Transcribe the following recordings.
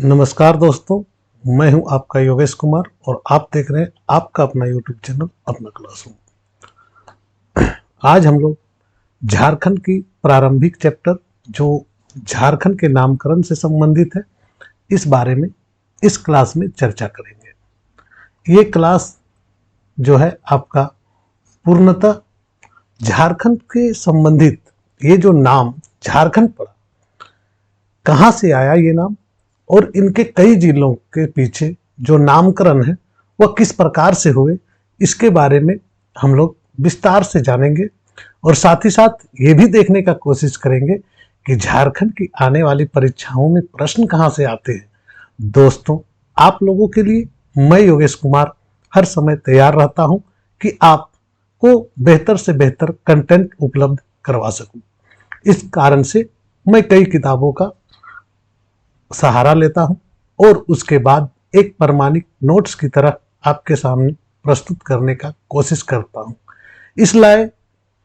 नमस्कार दोस्तों, मैं हूं आपका योगेश कुमार और आप देख रहे हैं आपका अपना यूट्यूब चैनल अपना क्लासरूम। आज हम लोग झारखंड की प्रारंभिक चैप्टर जो झारखंड के नामकरण से संबंधित है, इस बारे में इस क्लास में चर्चा करेंगे। ये क्लास जो है आपका पूर्णतः झारखंड के संबंधित ये जो नाम झारखंड पड़ा, कहाँ से आया ये नाम और इनके कई जिलों के पीछे जो नामकरण है वह किस प्रकार से हुए, इसके बारे में हम लोग विस्तार से जानेंगे और साथ ही साथ ये भी देखने का कोशिश करेंगे कि झारखंड की आने वाली परीक्षाओं में प्रश्न कहाँ से आते हैं। दोस्तों, आप लोगों के लिए मैं योगेश कुमार हर समय तैयार रहता हूं कि आपको बेहतर से बेहतर कंटेंट उपलब्ध करवा सकूं। इस कारण से मैं कई किताबों का सहारा लेता हूं और उसके बाद एक प्रमाणिक नोट्स की तरह आपके सामने प्रस्तुत करने का कोशिश करता हूं।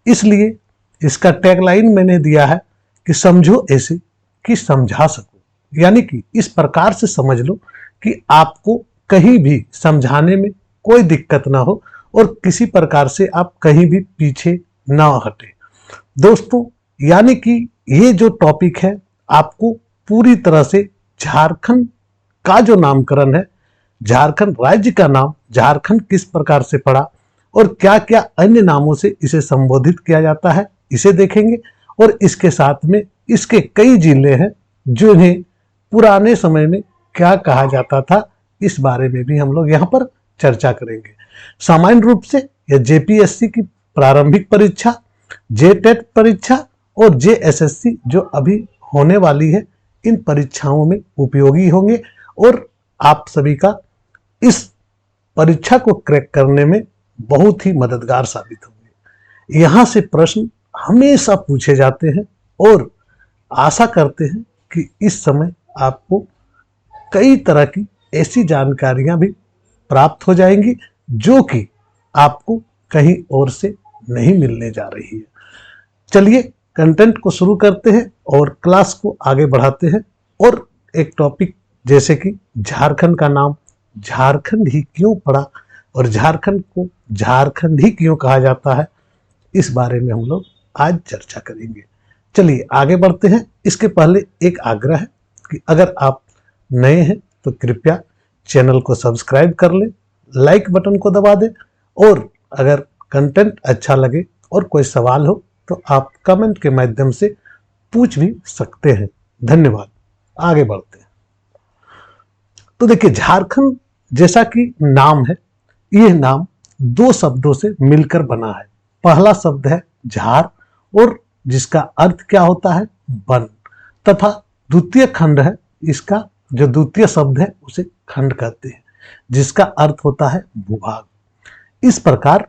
इसलिए इसका टैगलाइन मैंने दिया है कि समझो ऐसे कि समझा सको, यानी कि इस प्रकार से समझ लो कि आपको कहीं भी समझाने में कोई दिक्कत ना हो और किसी प्रकार से आप कहीं भी पीछे ना हटे। दोस्तों, यानी कि ये जो टॉपिक है आपको पूरी तरह से झारखंड का जो नामकरण है, झारखंड राज्य का नाम झारखंड किस प्रकार से पड़ा और क्या क्या अन्य नामों से इसे संबोधित किया जाता है, इसे देखेंगे। और इसके साथ में इसके कई जिले हैं जिन्हें पुराने समय में क्या कहा जाता था, इस बारे में भी हम लोग यहाँ पर चर्चा करेंगे। सामान्य रूप से यह जेपीएससी की प्रारंभिक परीक्षा, जेटेट परीक्षा और जेएसएससी जो अभी होने वाली है, इन परीक्षाओं में उपयोगी होंगे और आप सभी का इस परीक्षा को क्रैक करने में बहुत ही मददगार साबित होंगे। यहाँ से प्रश्न हमेशा पूछे जाते हैं और आशा करते हैं कि इस समय आपको कई तरह की ऐसी जानकारियां भी प्राप्त हो जाएंगी जो कि आपको कहीं और से नहीं मिलने जा रही है। चलिए कंटेंट को शुरू करते हैं और क्लास को आगे बढ़ाते हैं। और एक टॉपिक जैसे कि झारखंड का नाम झारखंड ही क्यों पड़ा और झारखंड को झारखंड ही क्यों कहा जाता है, इस बारे में हम लोग आज चर्चा करेंगे। चलिए आगे बढ़ते हैं। इसके पहले एक आग्रह है कि अगर आप नए हैं तो कृपया चैनल को सब्सक्राइब कर लें, लाइक बटन को दबा दें और अगर कंटेंट अच्छा लगे और कोई सवाल हो तो आप कमेंट के माध्यम से पूछ भी सकते हैं। धन्यवाद। आगे बढ़ते हैं। तो देखिए, झारखंड जैसा कि नाम है, यह नाम दो शब्दों से मिलकर बना है। पहला शब्द है झार और जिसका अर्थ क्या होता है, वन, तथा द्वितीय खंड है, इसका जो द्वितीय शब्द है उसे खंड कहते हैं, जिसका अर्थ होता है भूभाग। इस प्रकार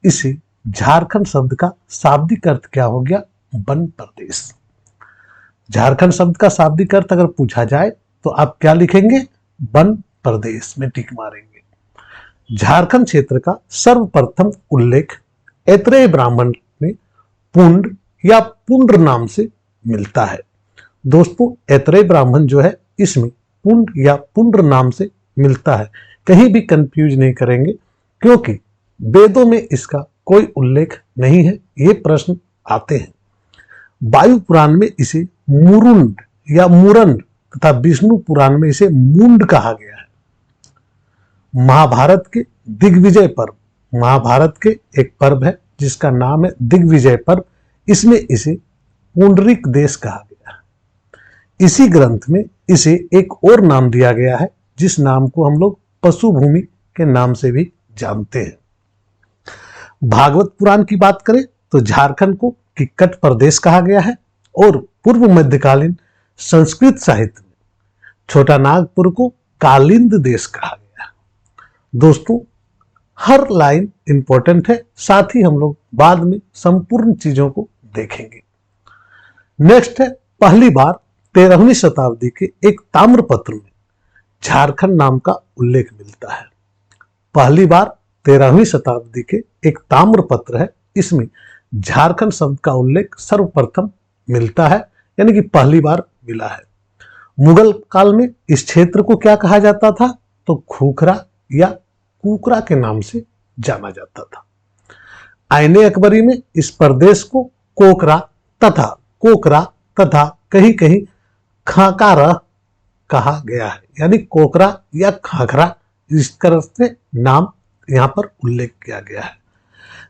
इसे झारखंड शब्द का शाब्दिक अर्थ क्या हो गया, वन प्रदेश। झारखंड शब्द का शाब्दिक अर्थ अगर पूछा जाए तो आप क्या लिखेंगे, वन प्रदेश में टिक मारेंगे। झारखंड क्षेत्र का सर्वप्रथम उल्लेख ऐत्रेय ब्राह्मण में पुंड या पुंड्र नाम से मिलता है। दोस्तों, ऐत्रेय ब्राह्मण जो है इसमें पुंड या पुंड्र नाम से मिलता है। कहीं भी कंफ्यूज नहीं करेंगे क्योंकि वेदों में इसका कोई उल्लेख नहीं है। ये प्रश्न आते हैं। वायु पुराण में इसे मुरुंड या मुरंड तथा विष्णु पुराण में इसे मुंड कहा गया है। महाभारत के दिग्विजय पर्व, महाभारत के एक पर्व है जिसका नाम है दिग्विजय पर्व, इसमें इसे पुंडरीक देश कहा गया है। इसी ग्रंथ में इसे एक और नाम दिया गया है जिस नाम को हम लोग पशु भूमि के नाम से भी जानते हैं। भागवत पुराण की बात करें तो झारखंड को किक्कट प्रदेश कहा गया है और पूर्व मध्यकालीन संस्कृत साहित्य में छोटा नागपुर को कालिंद देश कहा गया। दोस्तों, हर लाइन इंपॉर्टेंट है, साथ ही हम लोग बाद में संपूर्ण चीजों को देखेंगे। नेक्स्ट है, पहली बार 13वीं शताब्दी के एक ताम्रपत्र में झारखंड नाम का उल्लेख मिलता है। पहली बार 13वीं शताब्दी के एक ताम्रपत्र है, इसमें झारखंड शब्द का उल्लेख सर्वप्रथम मिलता है, यानी कि पहली बार मिला है। मुगल काल में इस क्षेत्र को क्या कहा जाता था? तो खूखरा या कुकरा के नाम से जाना जाता था। आईने अकबरी में इस प्रदेश को कोकरा तथा कहीं कहीं खाकारा कहा गया है, यानी कोकरा या खाखरा, इस तरह से नाम यहाँ पर उल्लेख किया गया है।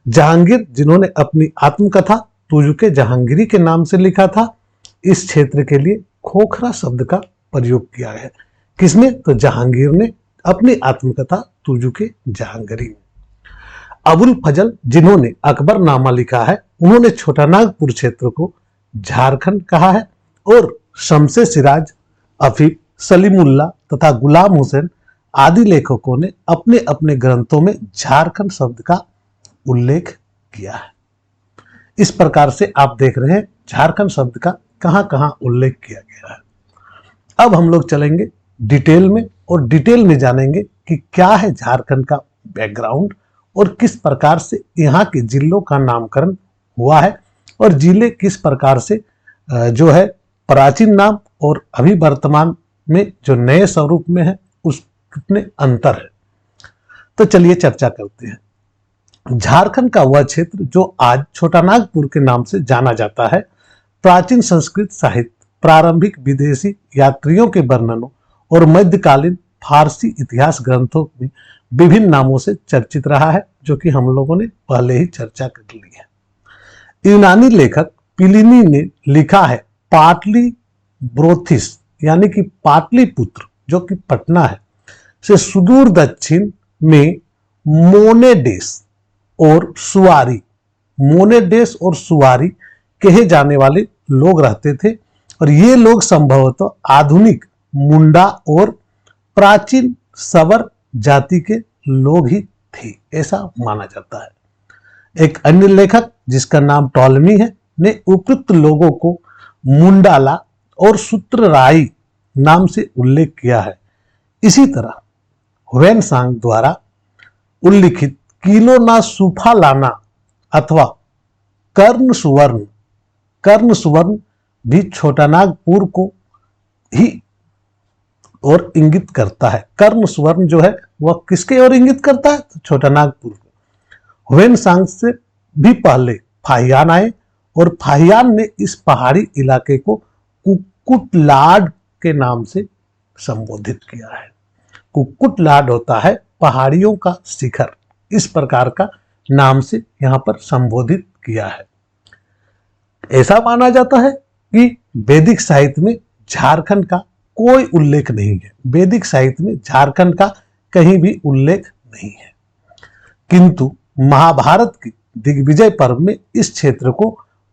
जहांगीर, जिन्होंने अपनी आत्मकथा तुजुके जहांगीरी के नाम से लिखा था, इस क्षेत्र के लिए खोखरा शब्द का प्रयोग किया है। किसने? तो जहांगीर ने अपनी आत्मकथा तुजुके जहांगीरी में। अबुल फजल, जिन्होंने अकबरनामा लिखा है, उन्होंने छोटा नागपुर क्षेत्र को झारखंड कहा है। और शमसे सिराज, अफीफ, सलीमुल्लाह तथा गुलाम हुसैन आदि लेखकों ने अपने अपने ग्रंथों में झारखंड शब्द का उल्लेख किया है। इस प्रकार से आप देख रहे हैं झारखंड शब्द का कहां कहां उल्लेख किया गया है। अब हम लोग चलेंगे डिटेल में और डिटेल में जानेंगे कि क्या है झारखंड का बैकग्राउंड और किस प्रकार से यहाँ के जिलों का नामकरण हुआ है और जिले किस प्रकार से जो है प्राचीन नाम और अभी वर्तमान में जो नए स्वरूप में है उस कितने अंतर है। तो चलिए चर्चा करते हैं। झारखंड का वह क्षेत्र जो आज छोटा नागपुर के नाम से जाना जाता है, प्राचीन संस्कृत साहित्य, प्रारंभिक विदेशी यात्रियों के वर्णनों और मध्यकालीन फारसी इतिहास ग्रंथों में विभिन्न नामों से चर्चित रहा है, जो कि हम लोगों ने पहले ही चर्चा कर ली है। यूनानी लेखक प्लिनी ने लिखा है पाटली ब्रोथिस, यानी कि पाटलिपुत्र जो कि पटना है, से सुदूर दक्षिण में मोनेडेस और सुवारी कहे जाने वाले लोग रहते थे और ये लोग संभवतः आधुनिक मुंडा और प्राचीन सवर जाति के लोग ही थे, ऐसा माना जाता है। एक अन्य लेखक जिसका नाम टॉलमी है ने उपयुक्त लोगों को मुंडाला और सूत्रराई नाम से उल्लेख किया है। इसी तरह ह्वेनसांग द्वारा उल्लिखित किलोना सुफालाना अथवा कर्ण सुवर्ण भी छोटा नागपुर को ही और इंगित करता है। कर्ण सुवर्ण जो है वह किसके ओर इंगित करता है? तो छोटा नागपुर को। ह्वेनसांग से भी पहले फाहियान आए और फाहियान ने इस पहाड़ी इलाके को कुक्कुटलाड के नाम से संबोधित किया है। कुक्कुटलाड होता है पहाड़ियों का शिखर, इस प्रकार का नाम से यहाँ पर संबोधित किया है। ऐसा माना जाता है कि वैदिक साहित्य में झारखंड का कोई उल्लेख नहीं है। वैदिक साहित्य में झारखंड का कहीं भी उल्लेख नहीं है, किंतु महाभारत की दिग्विजय पर्व में इस क्षेत्र को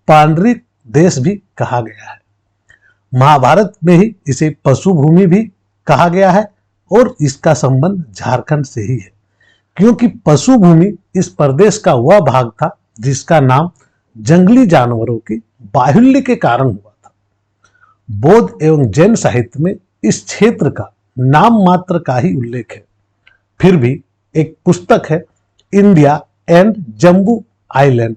पांडरिक देश भी कहा गया है। महाभारत में ही इसे पशु भूमि भी कहा गया है और इसका संबंध झारखंड से ही है, क्योंकि पशु भूमि इस प्रदेश का वह भाग था जिसका नाम जंगली जानवरों के बाहुल्य के कारण हुआ था। बौद्ध एवं जैन साहित्य में इस क्षेत्र का नाम मात्र का ही उल्लेख है। फिर भी एक पुस्तक है इंडिया एंड जम्बू आइलैंड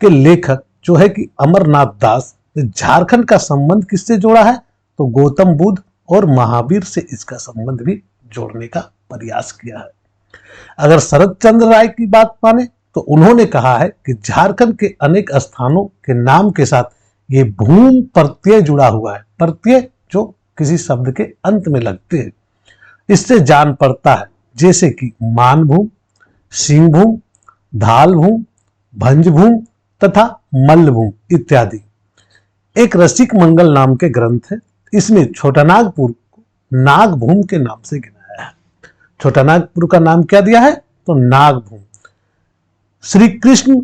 के लेखक जो है कि अमरनाथ दास ने झारखंड का संबंध किससे जोड़ा है? तो गौतम बुद्ध और महावीर से इसका संबंध भी जोड़ने का प्रयास किया है। अगर शरद चंद्र राय की बात माने तो उन्होंने कहा है कि झारखंड के अनेक स्थानों के नाम के साथ ये भूम प्रत्यय जुड़ा हुआ है। प्रत्यय जो किसी शब्द के अंत में लगते हैं, इससे जान पड़ता है, जैसे कि मानभूम, सिंहभूम, धालभूम, भंजभूम तथा मल्लभूम इत्यादि। एक रसिक मंगल नाम के ग्रंथ है, इसमें छोटा नागपुर को नागभूम के नाम से गिनाया है। छोटा नागपुर का नाम क्या दिया है? तो नागभूम। श्री कृष्ण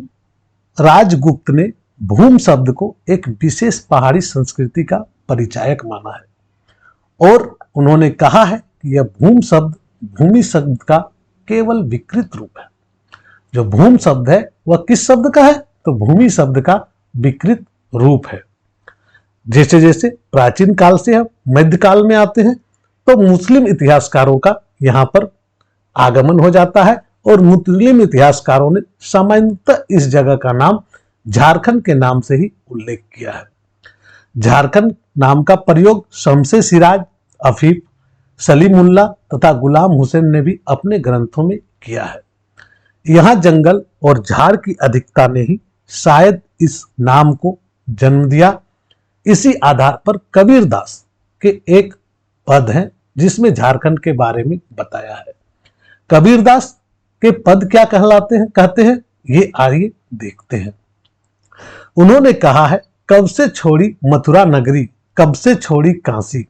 राजगुप्त ने भूम शब्द को एक विशेष पहाड़ी संस्कृति का परिचायक माना है और उन्होंने कहा है कि यह भूम शब्द भूमि शब्द का केवल विकृत रूप है। जो भूम शब्द है वह किस शब्द का है? तो भूमि शब्द का विकृत रूप है। जैसे जैसे प्राचीन काल से हम मध्यकाल में आते हैं तो मुस्लिम इतिहासकारों का यहाँ पर आगमन हो जाता है और मुस्लिम इतिहासकारों ने सामान्यतः इस जगह का नाम झारखंड के नाम से ही उल्लेख किया है। झारखंड नाम का प्रयोग शमसे सिराज, अफीफ, सलीमुल्लाह तथा गुलाम हुसैन ने भी अपने ग्रंथों में किया है। यहां जंगल और झाड़ की अधिकता ने ही शायद इस नाम को जन्म दिया। इसी आधार पर कबीरदास के एक पद है जिसमें झारखंड के बारे में बताया है। कबीरदास के पद क्या कहते हैं ये आइए देखते हैं। उन्होंने कहा है, कब से छोड़ी मथुरा नगरी, कब से छोड़ी काशी,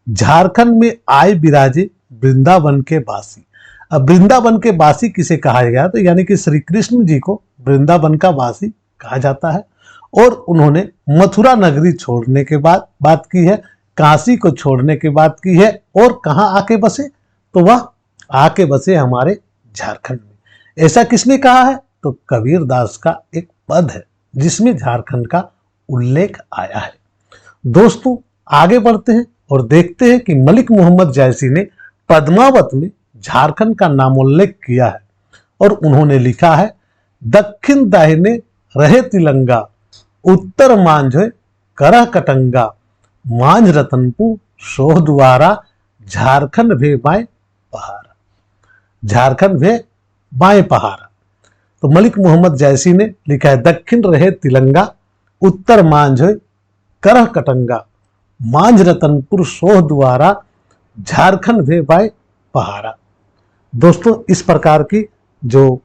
झारखंड में आए बिराजे वृंदावन के वासी। अब वृंदावन के वासी किसे कहा गया, तो यानी कि श्री कृष्ण जी को वृंदावन का वासी कहा जाता है। और उन्होंने मथुरा नगरी छोड़ने के बाद बात की है, काशी को छोड़ने की बात की है, और कहां आके बसे, तो वह आके बसे हमारे झारखंड में। ऐसा किसने कहा है, तो कबीरदास का एक पद है जिसमें झारखंड का उल्लेख आया है। दोस्तों आगे बढ़ते हैं और देखते हैं कि मलिक मोहम्मद जैसी ने पद्मावत में झारखंड का नामोल्लेख किया है और उन्होंने लिखा है, दक्षिण दाहिने रहे तिलंगा, उत्तर मांझे करह कटंगा, मांझ रतनपुर सोह द्वारा, झारखंड भे बाएं पहाड़ा। झारखंड भे बाएं पहाड़ा। तो मलिक मोहम्मद जैसी ने लिखा है, दक्षिण रहे तिलंगा, उत्तर मांझे करह कटंगा, मांझ रतनपुर सोह द्वारा, झारखंड भे बाएं पहाड़ा। दोस्तों इस प्रकार की जो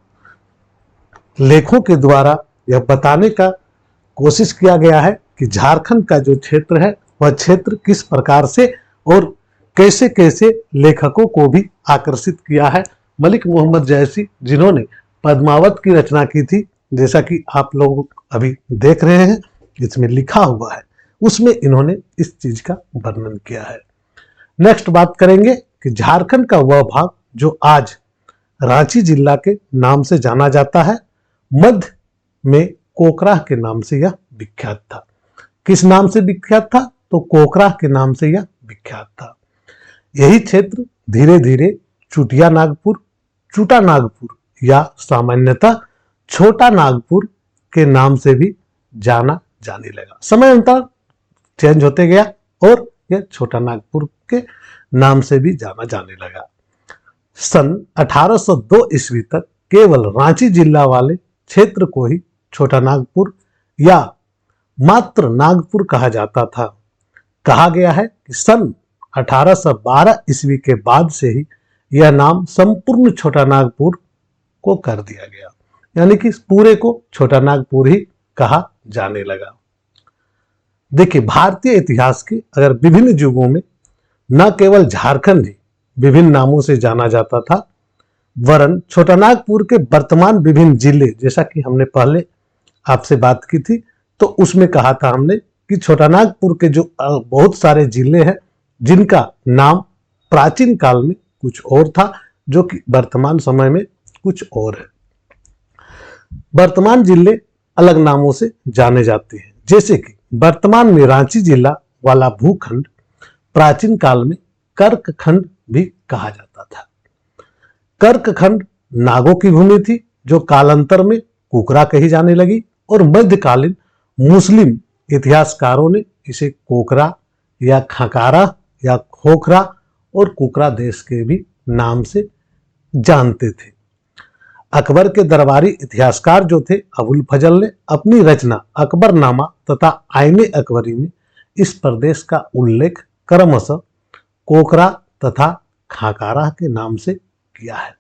लेखों के द्वारा यह बताने का कोशिश किया गया है कि झारखंड का जो क्षेत्र है वह क्षेत्र किस प्रकार से और कैसे कैसे लेखकों को भी आकर्षित किया है। मलिक मोहम्मद जैसी जिन्होंने पद्मावत की रचना की थी, जैसा कि आप लोग अभी देख रहे हैं इसमें लिखा हुआ है, उसमें इन्होंने इस चीज का वर्णन किया है। नेक्स्ट बात करेंगे कि झारखंड का वह भाग जो आज रांची जिला के नाम से जाना जाता है, मध्य में कोकराह के नाम से यह विख्यात था। किस नाम से विख्यात था, तो कोकराह के नाम से यह विख्यात था। यही क्षेत्र धीरे धीरे चुटिया नागपुर, चूटा नागपुर या सामान्यतः छोटा नागपुर के नाम से भी जाना जाने लगा। समय अंतर चेंज होते गया और यह छोटा नागपुर के नाम से भी जाना जाने लगा। सन 1802 ईस्वी तक केवल रांची जिला वाले क्षेत्र को ही छोटा नागपुर या मात्र नागपुर कहा जाता था। कहा गया है कि सन 1812 ईस्वी के बाद से ही यह नाम संपूर्ण छोटा नागपुर को कर दिया गया, यानी कि पूरे को छोटा नागपुर ही कहा जाने लगा। देखिए, भारतीय इतिहास के अगर विभिन्न युगों में न केवल झारखंड ही विभिन्न नामों से जाना जाता था, वरन छोटा नागपुर के वर्तमान विभिन्न जिले, जैसा कि हमने पहले आपसे बात की थी, तो उसमें कहा था हमने कि छोटा नागपुर के जो बहुत सारे जिले हैं जिनका नाम प्राचीन काल में कुछ और था, जो कि वर्तमान समय में कुछ और है। वर्तमान जिले अलग नामों से जाने जाते हैं, जैसे कि वर्तमान में रांची जिला वाला भूखंड प्राचीन काल में कर्कखंड भी कहा जाता था। कर्कखंड नागों की भूमि थी जो कालांतर में कुकरा कही जाने लगी और मध्यकालीन मुस्लिम इतिहासकारों ने इसे कोकरा या खकारा या खोखरा और कुकरा देश के भी नाम से जानते थे। अकबर के दरबारी इतिहासकार जो थे अबुल फजल ने अपनी रचना अकबरनामा तथा आईने अकबरी में इस प्रदेश का उल्लेख क्रमशः कोकरा तथा खाकारा के नाम से किया है।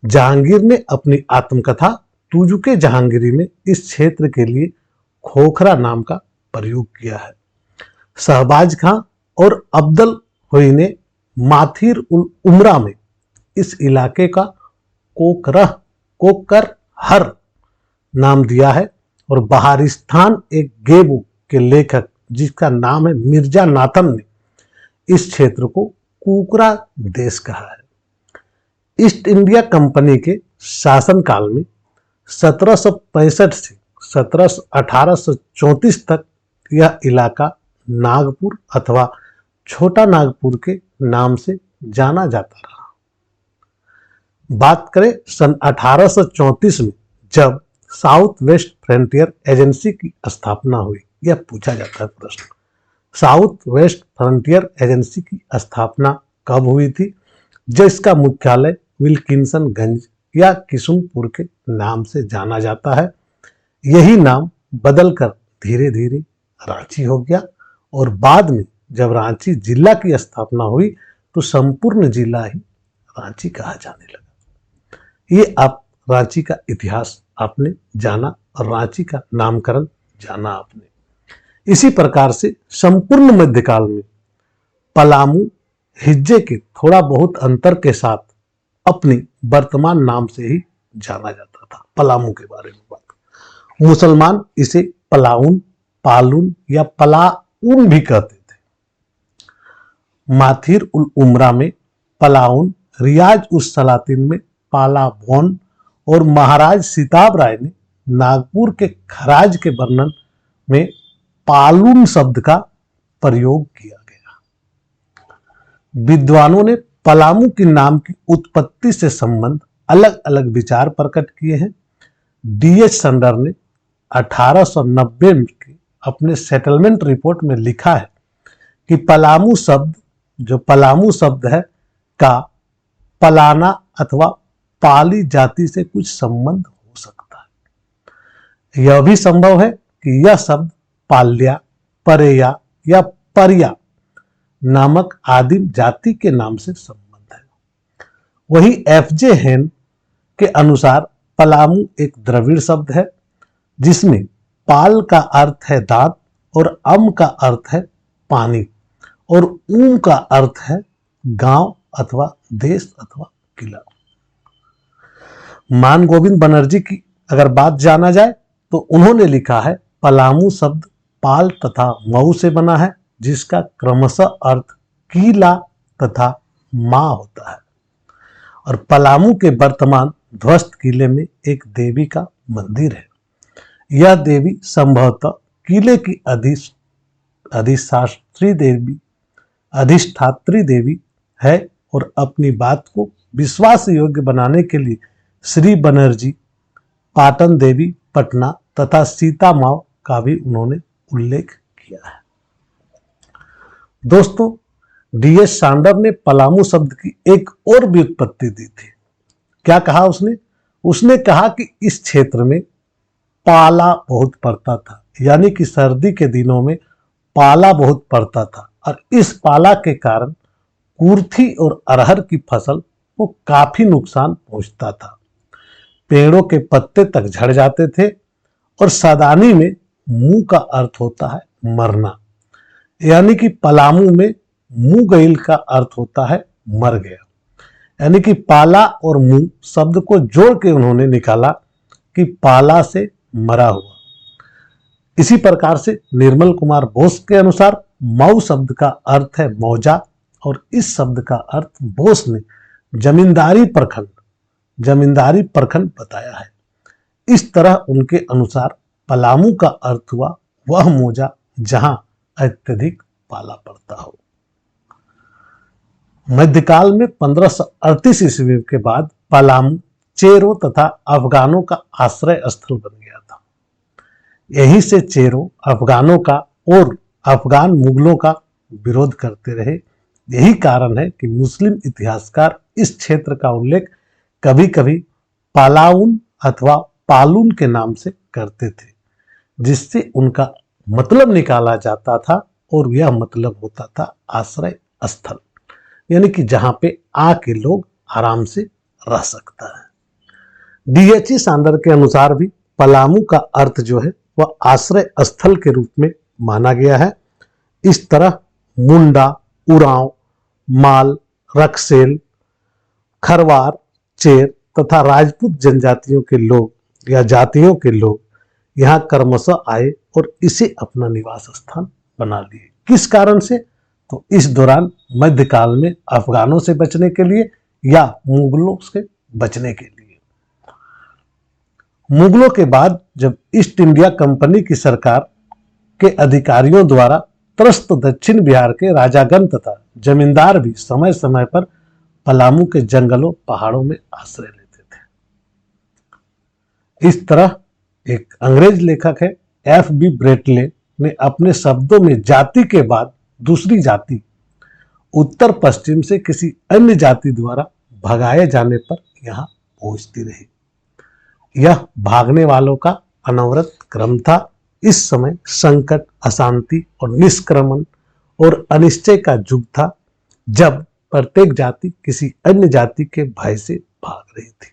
जहांगीर ने अपनी आत्मकथा तुजुके जहांगीरी में इस क्षेत्र के लिए खोखरा नाम का प्रयोग किया है। शहबाज खां और अब्दुल हुई ने माथिर उल उमरा में इस इलाके का कोकरहर नाम दिया है और बहारिस्तान एक गेबू के लेखक जिसका नाम है मिर्जा नाथन ने इस क्षेत्र को कुकरा देश कहा है। ईस्ट इंडिया कंपनी के शासनकाल में 1765 से 1834 तक यह इलाका नागपुर अथवा छोटा नागपुर के नाम से जाना जाता रहा। बात करें सन 1834 में जब साउथ वेस्ट फ्रंटियर एजेंसी की स्थापना हुई, यह पूछा जाता है प्रश्न। साउथ वेस्ट फ्रंटियर एजेंसी की स्थापना कब हुई थी, जिसका मुख्यालय विल्किंसनगंज या किशुनपुर के नाम से जाना जाता है। यही नाम बदलकर धीरे धीरे रांची हो गया और बाद में जब रांची जिला की स्थापना हुई तो संपूर्ण जिला ही रांची कहा जाने लगा। ये आप रांची का इतिहास आपने जाना और रांची का नामकरण जाना आपने। इसी प्रकार से संपूर्ण मध्यकाल में पलामू हिज्जे के थोड़ा बहुत अंतर के साथ अपने वर्तमान नाम से ही जाना जाता था। पलामू के बारे में बात, मुसलमान इसे पलाउन, पालून या पलाउन भी कहते थे। माथिर उल उमरा में पलाउन, रियाज उस सलातीन में पालाभौन और महाराज सिताब राय ने नागपुर के खराज के वर्णन में पालून शब्द का प्रयोग किया गया। विद्वानों ने पलामू के नाम की उत्पत्ति से संबंध अलग अलग विचार प्रकट किए हैं। डीएच संडर ने 1890 के अपने सेटलमेंट रिपोर्ट में लिखा है कि पलामू शब्द, जो पलामू शब्द है, का पलाना अथवा पाली जाति से कुछ संबंध हो सकता है। यह भी संभव है कि यह शब्द पाल्या, परेया या परिया नामक आदिम जाति के नाम से संबंध है। वही एफजे हेन के अनुसार पलामू एक द्रविड़ शब्द है जिसमें पाल का अर्थ है दांत और अम का अर्थ है पानी और ऊम का अर्थ है गांव अथवा देश अथवा किला। मान गोविंद बनर्जी की अगर बात जाना जाए तो उन्होंने लिखा है पलामू शब्द पाल तथा मऊ से बना है जिसका क्रमशः अर्थ किला तथा मां होता है और पलामू के वर्तमान ध्वस्त किले में एक देवी का मंदिर है। यह देवी संभवतः किले की अधिष्ठात्री देवी है और अपनी बात को विश्वास योग्य बनाने के लिए श्री बनर्जी, पाटन देवी पटना तथा सीता माँ का भी उन्होंने उल्लेख किया है। दोस्तों, डीएस सांडर ने पलामू शब्द की एक और व्युत्पत्ति दी थी। क्या कहा उसने? उसने कहा कि इस क्षेत्र में पाला बहुत पड़ता था, यानी कि सर्दी के दिनों में पाला बहुत पड़ता था और इस पाला के कारण कुर्थी और अरहर की फसल को काफी नुकसान पहुंचता था। पेड़ों के पत्ते तक झड़ जाते थे और सदानी में मुंह का अर्थ होता है मरना, यानी कि पलामू में मुंह गईल का अर्थ होता है मर गया। यानी कि पाला और मुंह शब्द को जोड़ के उन्होंने निकाला कि पाला से मरा हुआ। इसी प्रकार से निर्मल कुमार बोस के अनुसार मऊ शब्द का अर्थ है मौजा और इस शब्द का अर्थ बोस ने जमींदारी प्रखंड बताया है। इस तरह उनके अनुसार पलामू का अर्थ हुआ वह मौजा जहां अत्यधिक पाला पड़ता हो। मध्यकाल में 1538 ईस्वी के बाद पलामू चेरों तथा अफगानों का आश्रय स्थल बन गया था। यहीं से चेरों अफगानों का और अफगान मुगलों का विरोध करते रहे। यही कारण है कि मुस्लिम इतिहासकार इस क्षेत्र का उल्लेख कभी कभी पालाउन अथवा पालून के नाम से करते थे, जिससे उनका मतलब निकाला जाता था और यह मतलब होता था आश्रय स्थल, यानी कि जहां पे आके लोग आराम से रह सकता है। डीएचई सांडर के अनुसार भी पलामू का अर्थ जो है वह आश्रय स्थल के रूप में माना गया है। इस तरह मुंडा, उरांव, माल, रक्सेल, खरवार, चेर तथा राजपूत जनजातियों के लोग या जातियों के लोग यहाँ क्रमशः आए और इसे अपना निवास स्थान बना लिए। किस कारण से? तो इस दौरान मध्यकाल में अफगानों से बचने के लिए या मुगलों से बचने के लिए। मुगलों के बाद जब ईस्ट इंडिया कंपनी की सरकार के अधिकारियों द्वारा त्रस्त दक्षिण बिहार के राजागण तथा जमींदार भी समय समय पर पलामू के जंगलों पहाड़ों में आश्रय लेते थे। इस तरह एक अंग्रेज लेखक है F.B. ब्रेटले ने अपने शब्दों में जाति के बाद दूसरी जाति उत्तर पश्चिम से किसी अन्य जाति द्वारा भगाए जाने पर यहाँ पहुंचती रही। यह भागने वालों का अनवरत क्रम था। इस समय संकट, अशांति और निष्क्रमण और अनिश्चय का युग था, जब प्रत्येक जाति किसी अन्य जाति के भय से भाग रही थी।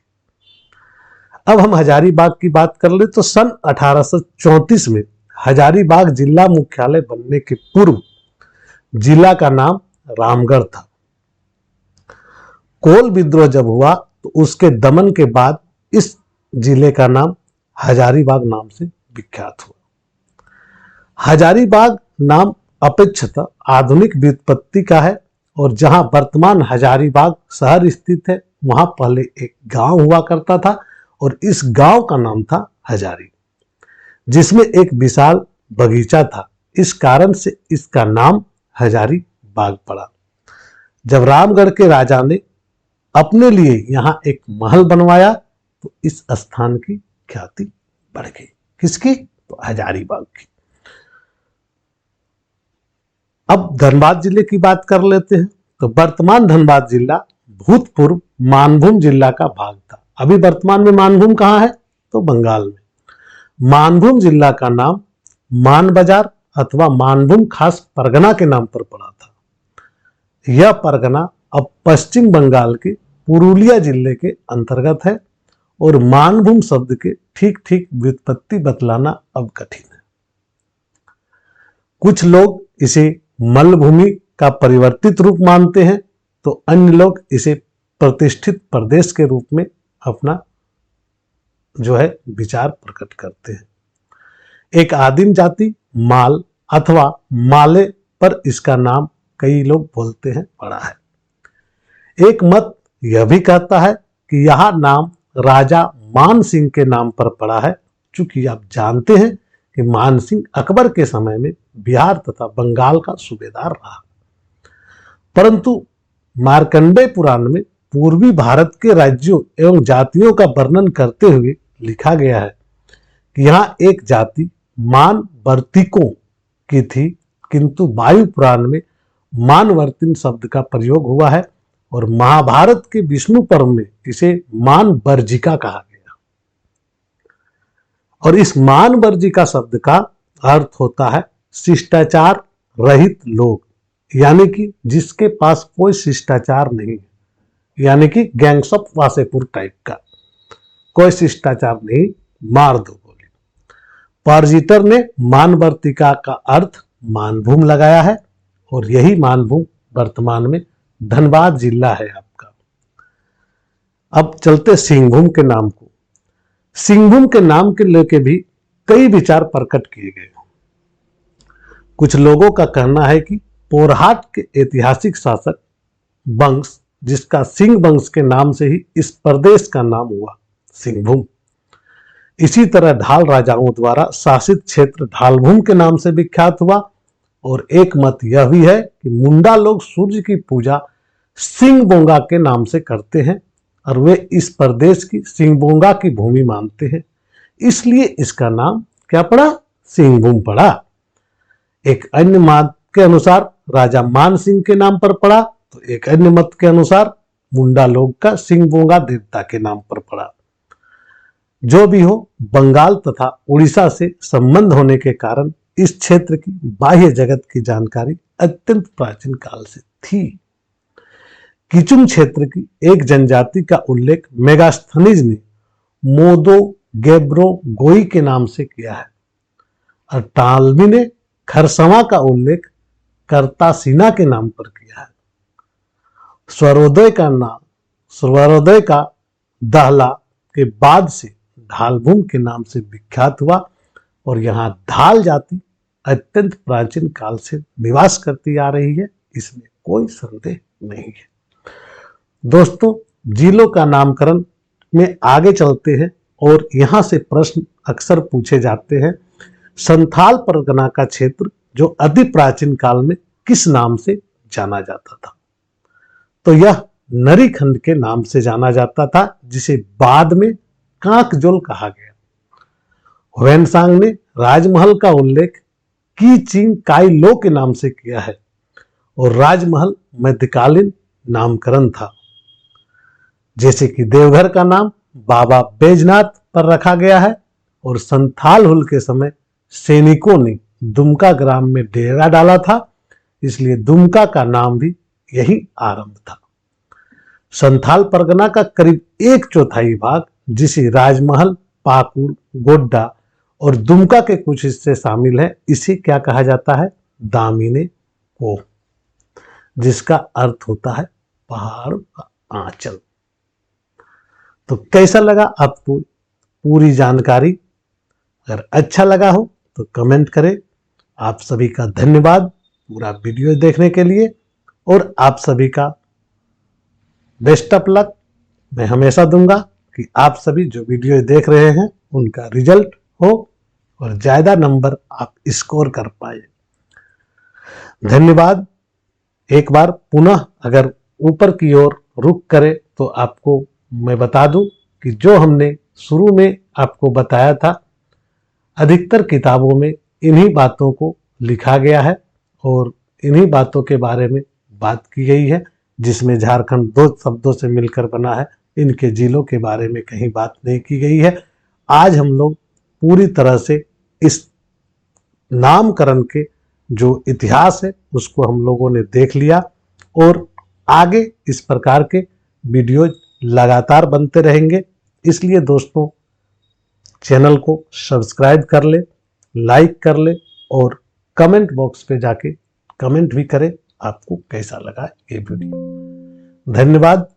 अब हम हजारीबाग की बात कर ले तो सन 1834 में हजारीबाग जिला मुख्यालय बनने के पूर्व जिला का नाम रामगढ़ था। कोल विद्रोह जब हुआ तो उसके दमन के बाद इस जिले का नाम हजारीबाग नाम से विख्यात हुआ। हजारीबाग नाम अपेक्षाकृत आधुनिक व्युत्पत्ति का है और जहां वर्तमान हजारीबाग शहर स्थित है, वहां पहले एक गांव हुआ करता था और इस गांव का नाम था हजारी, जिसमें एक विशाल बगीचा था। इस कारण से इसका नाम हजारी बाग पड़ा। जब रामगढ़ के राजा ने अपने लिए यहां एक महल बनवाया तो इस स्थान की ख्याति बढ़ गई। किसकी? तो हजारीबाग की। अब धनबाद जिले की बात कर लेते हैं। तो वर्तमान धनबाद जिला भूतपूर्व मानभूम जिला का भाग था। अभी वर्तमान में मानभूम कहाँ है? तो बंगाल में। मानभूम जिला का नाम मान बाजार अथवा मानभूम खास परगना के नाम पर पड़ा था। यह परगना अब पश्चिम बंगाल के पुरुलिया जिले के अंतर्गत है और मानभूम शब्द के ठीक ठीक व्युत्पत्ति बतलाना अब कठिन है। कुछ लोग इसे मलभूमि का परिवर्तित रूप मानते हैं तो अन्य लोग इसे प्रतिष्ठित प्रदेश के रूप में अपना विचार प्रकट करते हैं। एक आदिम जाति माल अथवा माले पर इसका नाम कई लोग बोलते हैं पड़ा है। एक मत यह भी कहता है कि यह नाम राजा मान सिंह के नाम पर पड़ा है, चूंकि आप जानते हैं कि मान सिंह अकबर के समय में बिहार तथा बंगाल का सूबेदार रहा। परंतु मार्कंडेय पुराण में पूर्वी भारत के राज्यों एवं जातियों का वर्णन करते हुए लिखा गया है कि यहाँ एक जाति मानवर्तिकों की थी, किंतु वायु पुराण में मानवर्तिन शब्द का प्रयोग हुआ है और महाभारत के विष्णु पर्व में इसे मानवर्जिका कहा गया। और इस मानवर्जिका शब्द का अर्थ होता है शिष्टाचार रहित लोग, यानी कि जिसके पास कोई शिष्टाचार नहीं है, यानी कि गैंग्स ऑफ वासेपुर टाइप का, कोई शिष्टाचार नहीं, मार दो गोली। पारजिटर ने मानवर्तिका का अर्थ मानभूम लगाया है और यही मानभूम वर्तमान में धनबाद जिला है आपका। अब चलते सिंहभूम के नाम को। सिंहभूम के नाम के लेके भी कई विचार प्रकट किए गए। कुछ लोगों का कहना है कि पोरहाट के ऐतिहासिक शासक वंश, जिसका सिंह वंश के नाम से ही इस प्रदेश का नाम हुआ सिंहभूम। इसी तरह ढाल राजाओं द्वारा शासित क्षेत्र ढालभूम के नाम से विख्यात हुआ। और एक मत यह भी है कि मुंडा लोग सूर्य की पूजा सिंहबोंगा के नाम से करते हैं और वे इस प्रदेश की सिंहबोंगा की भूमि मानते हैं, इसलिए इसका नाम क्या पड़ा? सिंहभूम पड़ा। एक अन्य मत के अनुसार राजा मान सिंह के नाम पर पड़ा, तो एक अन्य मत के अनुसार मुंडा लोग का सिंहबोंगा देवता के नाम पर पड़ा। जो भी हो, बंगाल तथा उड़ीसा से संबंध होने के कारण इस क्षेत्र की बाह्य जगत की जानकारी अत्यंत प्राचीन काल से थी। किचुम क्षेत्र की एक जनजाति का उल्लेख मेगास्थनीज ने मोदो गेब्रो गोई के नाम से किया है और टालमी ने खरसवा का उल्लेख करतासीना के नाम पर किया है। स्वरोदय का दहला के बाद से ढालभूम के नाम से विख्यात हुआ और यहाँ ढाल जाति अत्यंत प्राचीन काल से निवास करती आ रही है, इसमें कोई संदेह नहीं है। दोस्तों, जिलों का नामकरण में आगे चलते हैं और यहाँ से प्रश्न अक्सर पूछे जाते हैं। संथाल परगना का क्षेत्र जो अति प्राचीन काल में किस नाम से जाना जाता था? तो यह नरीखंड के नाम से जाना जाता था, जिसे बाद में कांकजोल कहा गया। ह्वेनसांग ने राजमहल का उल्लेख की चिंग काई लो के नाम से किया है और राजमहल मध्यकालीन नामकरण था। जैसे कि देवघर का नाम बाबा बैजनाथ पर रखा गया है और संथाल हुल के समय सैनिकों ने दुमका ग्राम में डेरा डाला था, इसलिए दुमका का नाम भी यही आरंभ था। संथाल परगना का करीब 1/4 भाग, जिसे राजमहल, पाकुड़, गोड्डा और दुमका के कुछ हिस्से शामिल है, इसे क्या कहा जाता है? दामिने को, जिसका अर्थ होता है पहाड़ का आंचल। तो कैसा लगा आपको पूरी जानकारी? अगर अच्छा लगा हो तो कमेंट करें। आप सभी का धन्यवाद पूरा वीडियो देखने के लिए और आप सभी का बेस्ट ऑफ लक मैं हमेशा दूंगा कि आप सभी जो वीडियो देख रहे हैं उनका रिजल्ट हो और ज्यादा नंबर आप स्कोर कर पाए। धन्यवाद। एक बार पुनः अगर ऊपर की ओर रुक करे तो आपको मैं बता दूं कि जो हमने शुरू में आपको बताया था, अधिकतर किताबों में इन्हीं बातों को लिखा गया है और इन्हीं बातों के बारे में बात की गई है, जिसमें झारखंड 2 शब्दों से मिलकर बना है। इनके जिलों के बारे में कहीं बात नहीं की गई है। आज हम लोग पूरी तरह से इस नामकरण के जो इतिहास है उसको हम लोगों ने देख लिया और आगे इस प्रकार के वीडियो लगातार बनते रहेंगे। इसलिए दोस्तों, चैनल को सब्सक्राइब कर ले, लाइक कर ले और कमेंट बॉक्स पे जाके कमेंट भी करें आपको कैसा लगा ये वीडियो। धन्यवाद।